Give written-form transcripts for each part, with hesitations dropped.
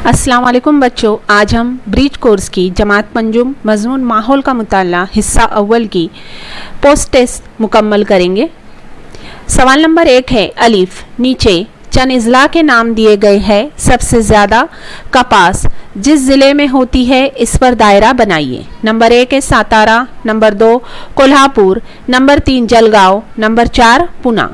अस्सलाम वालेकुम बच्चों, आज हम ब्रीच कोर्स की जमात पंजुम मजमून माहौल का मुताला हिस्सा अव्वल की पोस्ट टेस्ट मुकम्मल करेंगे। सवाल नंबर 1 है अलीफ। नीचे चंद अजला के नाम दिए गए हैं। सबसे ज़्यादा कपास जिस ज़िले में होती है इस पर दायरा बनाइए। नंबर 1 है Satara, number 2 Kolhapur, number 3 Jalgaon, number 4 Pune.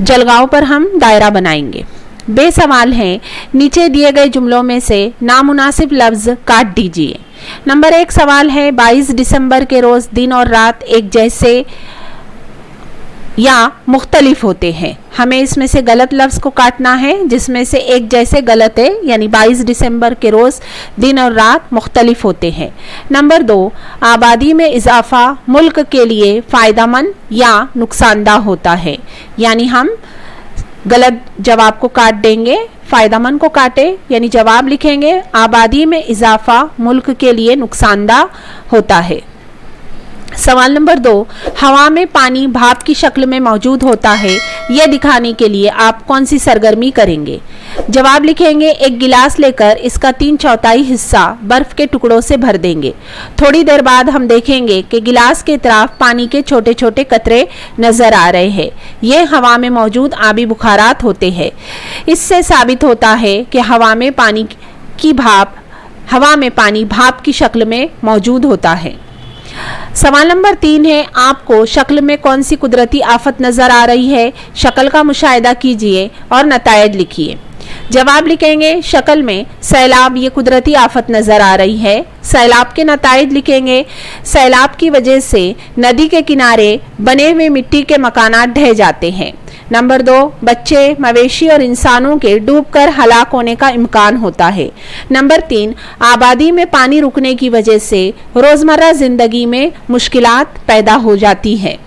Jalgaon पर हम दायरा बनाएंगे। बे सवाल है, नीचे दिए गए जुमलों में से नामुनासिब लफ्ज़ काट दीजिए। नंबर 1 सवाल है 22 दिसंबर के रोज़ दिन और रात एक जैसे या मुख्तलिफ होते हैं। हमें इसमें से गलत लफ्ज़ को काटना है, जिसमें से एक जैसे गलत है, यानी 22 दिसंबर के रोज़ दिन और रात मुख्तलिफ होते हैं। नंबर 2 आबादी में इजाफा मुल्क के लिए फ़ायदेमंद या नुकसानदा होता है, यानी हम गलत जवाब को काट देंगे, फ़ायदेमंद को काटे, यानी जवाब लिखेंगे आबादी में इजाफा मुल्क के लिए नुकसानदा होता है। सवाल नंबर 2 हवा में पानी भाप की शक्ल में मौजूद होता है, यह दिखाने के लिए आप कौन सी सरगर्मी करेंगे। जवाब लिखेंगे एक गिलास लेकर इसका 3/4 हिस्सा बर्फ के टुकड़ों से भर देंगे। थोड़ी देर बाद हम देखेंगे कि गिलास के तरफ पानी के छोटे छोटे कतरे नजर आ रहे हैं। ये हवा में मौजूद आबी बुखारात होते हैं। इससे साबित होता है कि हवा में पानी भाप की शक्ल में मौजूद होता है। सवाल नंबर 3 है आपको शक्ल में कौन सी कुदरती आफत नज़र आ रही है। शक्ल का मुशाहिदा कीजिए और नतायज लिखिए। जवाब लिखेंगे शक्ल में सैलाब ये कुदरती आफत नज़र आ रही है। सैलाब के नतायज लिखेंगे सैलाब की वजह से नदी के किनारे बने हुए मिट्टी के मकानात ढह जाते हैं। नंबर 2 बच्चे, मवेशी और इंसानों के डूबकर हलाक होने का इम्कान होता है। नंबर 3 आबादी में पानी रुकने की वजह से रोज़मर्रा ज़िंदगी में मुश्किलात पैदा हो जाती है।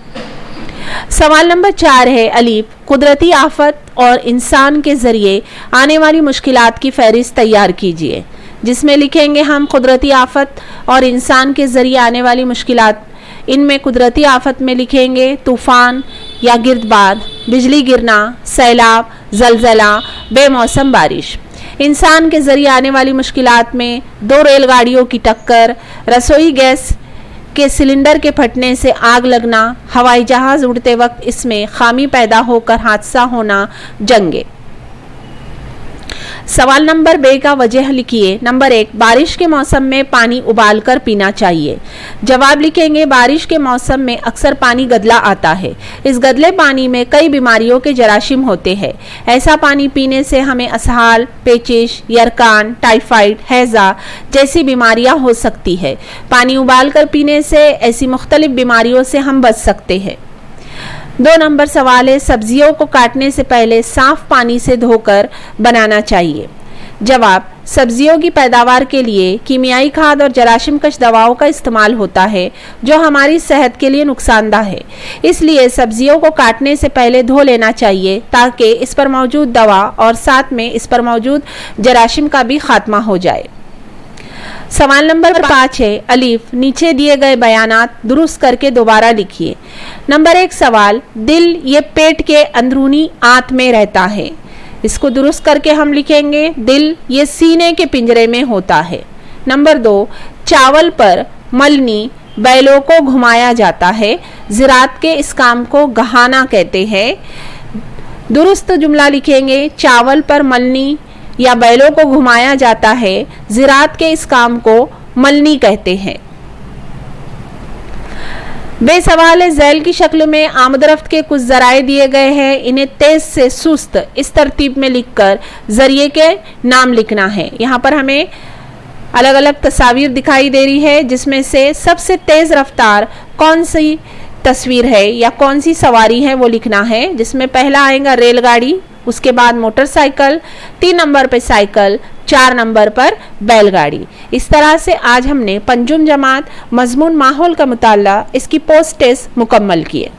सवाल नंबर 4 है अलीफ। कुदरती आफत और इंसान के ज़रिए आने वाली मुश्किलात की फहरिस्त तैयार कीजिए, जिसमें लिखेंगे हम कुदरती आफत और इंसान के ज़रिए आने वाली मुश्किलात। इनमें कुदरती आफत में लिखेंगे तूफ़ान या गिरदबाद, बिजली गिरना, सैलाब, जलजला, बेमौसम बारिश। इंसान के ज़रिए आने वाली मुश्किलात में 2 रेलगाड़ियों की टक्कर, रसोई गैस के सिलेंडर के फटने से आग लगना, हवाई जहाज़ उड़ते वक्त इसमें खामी पैदा होकर हादसा होना, जंगे। सवाल नंबर 2 का वजह लिखिए। नंबर 1 बारिश के मौसम में पानी उबाल कर पीना चाहिए। जवाब लिखेंगे बारिश के मौसम में अक्सर पानी गदला आता है। इस गदले पानी में कई बीमारियों के जराशीम होते हैं। ऐसा पानी पीने से हमें असहाल, पेचिश, यरकान, टाइफाइड, हैज़ा जैसी बीमारियां हो सकती है। पानी उबाल कर पीने से ऐसी मुख्तलिफ बीमारियों से हम बच सकते हैं। 2 नंबर सवाल है सब्जियों को काटने से पहले साफ पानी से धोकर बनाना चाहिए। जवाब सब्जियों की पैदावार के लिए कीमियाई खाद और जराशीमकश दवाओं का इस्तेमाल होता है, जो हमारी सेहत के लिए नुकसानदा है। इसलिए सब्जियों को काटने से पहले धो लेना चाहिए, ताकि इस पर मौजूद दवा और साथ में इस पर मौजूद जराशीम का भी खात्मा हो जाए। सवाल नंबर 5 है अलीफ। नीचे दिए गए बयानात दुरुस्त करके दोबारा लिखिए। नंबर 1 सवाल दिल ये पेट के अंदरूनी आंत में रहता है। इसको दुरुस्त करके हम लिखेंगे दिल ये सीने के पिंजरे में होता है। नंबर 2 चावल पर मलनी बैलों को घुमाया जाता है। ज़राअत के इस काम को गहाना कहते हैं। दुरुस्त जुमला लिखेंगे चावल पर मलनी या बैलों को घुमाया जाता है। ज़राअत के इस काम को मलनी कहते हैं। बेसवाल है झैल की शक्ल में आमदरफ्त के कुछ ज़राए दिए गए हैं। इन्हें तेज से सुस्त इस तरतीब में लिखकर ज़रिए के नाम लिखना है। यहाँ पर हमें अलग अलग तस्वीर दिखाई दे रही है, जिसमें से सबसे तेज़ रफ्तार कौन सी तस्वीर है या कौन सी सवारी है वो लिखना है। जिसमें पहला आएगा रेलगाड़ी, उसके बाद मोटरसाइकिल, 3 नंबर पे साइकिल, 4 नंबर पर बैलगाड़ी। इस तरह से आज हमने पंजुम जमात मजमून माहौल का मुताला इसकी पोस्ट टेस्ट मुकम्मल किए।